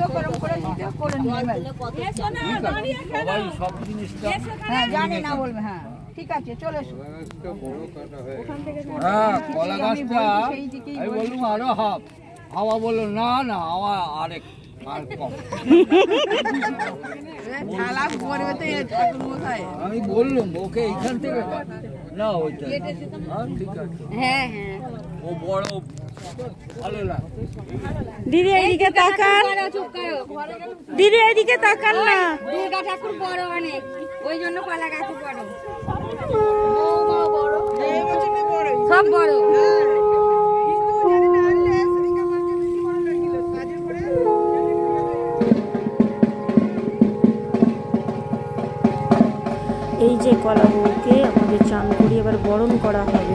হোক গরম করে দিতে করে নেবেন সবাই সব জিনিসটা হ্যাঁ জানে না বলবে হ্যাঁ ঠিক আছে চলে এসো হ্যাঁ কলা গাছটা আমি বললাম আরো হাওয়া বললো না না হাওয়া আরেক আর কম আমি বললাম ওকে এইখান থেকে না ওইটা ঠিক আছে হ্যাঁ হ্যাঁ ও বড় ভালো লাগে দিদি এদিকে তাকান দিদি এদিকে তাকান না দুর্গা ঠাকুর বড় অনেক ওই জন্য কলা গাছ বড় সব বড় এই যে কলা বউকে আমাদের চান করিয়ে এবার বরণ করা হবে।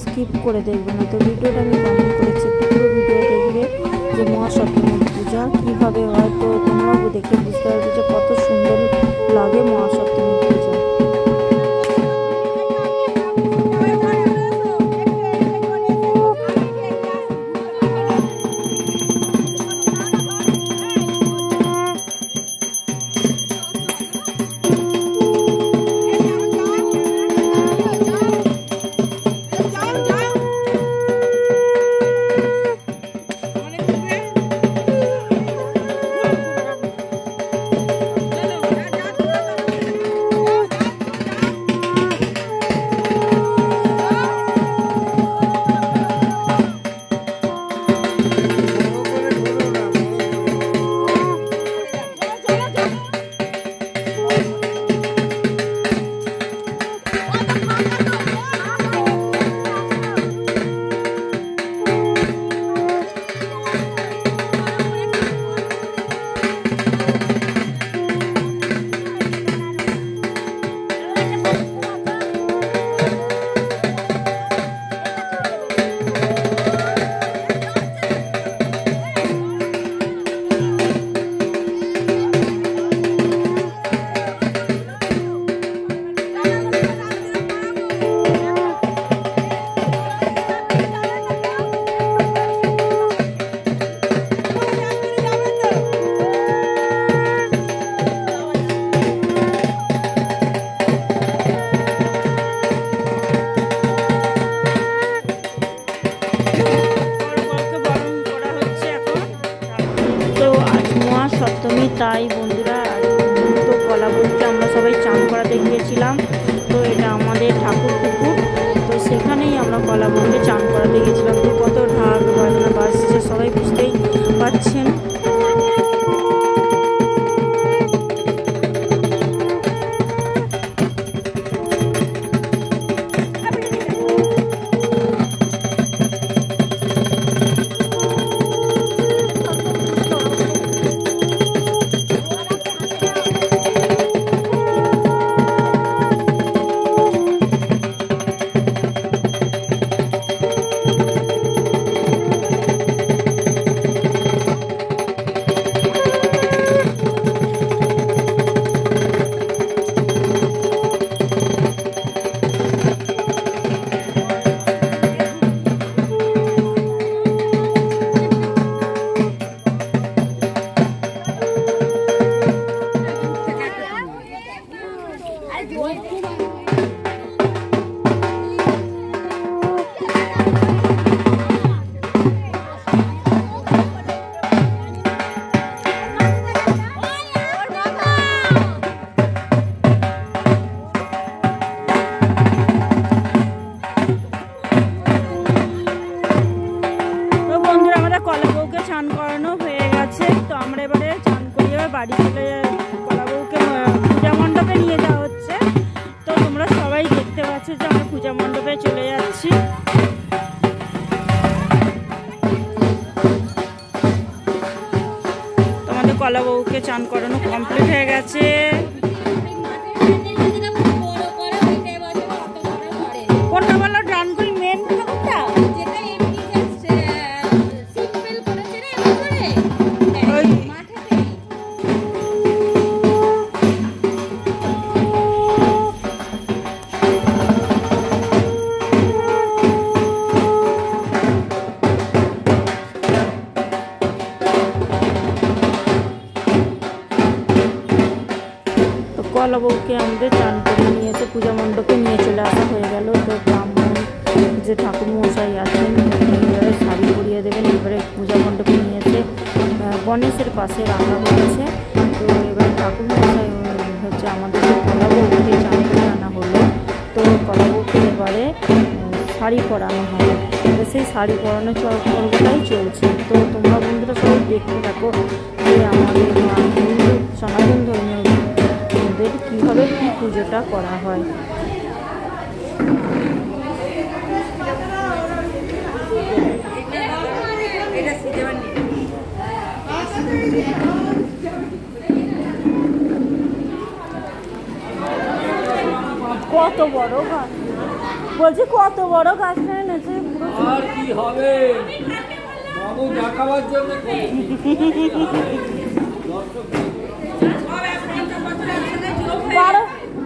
স্কিপ করে দেখবে না। তো ভিডিওটা আমি কমেন্ট করেছি, পুরো ভিডিও দেখবে যে মহাসপ্তমী পূজা কীভাবে হয়। তো তোমরাও দেখে বুঝতে পারবে যে কত সুন্দর লাগে মহাসপ্তমী পূজা। সপ্তমী তাই বন্ধুরা তো কলা বউকে আমরা সবাই চান করাতে গিয়েছিলাম। তো এটা আমাদের ঠাকুর পুকুর, তো সেখানেই আমরা কলা বউকে চান করাতে গিয়েছিলাম। তো কত ঢাক বাজনা বাজছে সবাই বুঝতেই পারছেন। চান করানো হয়ে গেছে। তো আমরা এবারে চান করিয়ে এবার বাড়ি চলে কলা বউকে পূজা মণ্ডপে নিয়ে যাওয়া হচ্ছে। তো তোমরা সবাই দেখতে পাচ্ছ যে আমরা পূজা মণ্ডপে চলে যাচ্ছি। তোমাদের কলা বউকে চান করানো কমপ্লিট হয়ে গেছে। কোনটা বলো? ডানকুল মেন ঠাকুরটা কলা বউকে আমাদের চান করে নিয়ে এসে পূজা মণ্ডপে নিয়ে চলে আসা হয়ে গেল। তো ব্রাহ্মণ যে ঠাকুর মশাই আছেন এবারে শাড়ি পরিয়ে দেবেন। এবারে পূজা মণ্ডপে নিয়ে এসে গণেশের পাশে রাখা হয়েছে। তো এবারে ঠাকুর মশাই হচ্ছে আমাদের কলা বউকে চান করে আনা হলো। তো কলা বউকে এবারে শাড়ি পরানো হবে। তো সেই শাড়ি পরানোর পর্বটাই চলছে। তো তোমরা বন্ধুরা সবাই দেখতে থাকো যে আমাদের হিন্দু সনাতন ধর্মীয় কীভাবে কী পুজোটা করা হয়। কত বড় গাছ বলছি, কত বড় গাছটা এনেছে। আর কি হবে বাবু দেখাবার জন্য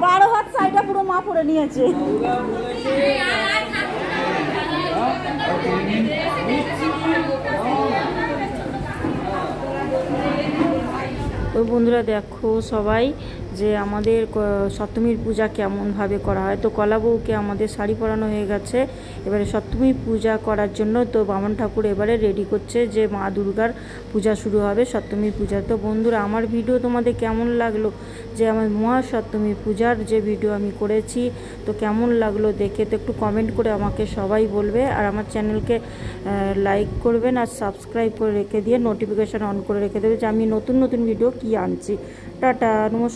বারো হাত সাইডটা পুরো মা পরে নিয়েছে। ওই বন্ধুরা দেখো সবাই যে আমাদের সপ্তমীর পূজা কেমনভাবে করা হয়। তো কলা বউকে আমাদের শাড়ি পরানো হয়ে গেছে। এবারে সপ্তমী পূজা করার জন্য তো বামন ঠাকুর এবারে রেডি করছে যে মা দুর্গার পূজা শুরু হবে সপ্তমীর পূজা। তো বন্ধুরা আমার ভিডিও তোমাদের কেমন লাগলো, যে আমার মহাসপ্তমী পূজার যে ভিডিও আমি করেছি তো কেমন লাগলো দেখে তো একটু কমেন্ট করে আমাকে সবাই বলবে। আর আমার চ্যানেলকে লাইক করবেন আর সাবস্ক্রাইব করে রেখে দিয়ে নোটিফিকেশান অন করে রেখে দেবে যে আমি নতুন নতুন ভিডিও কি আনছি। টাটা, নমস্কার।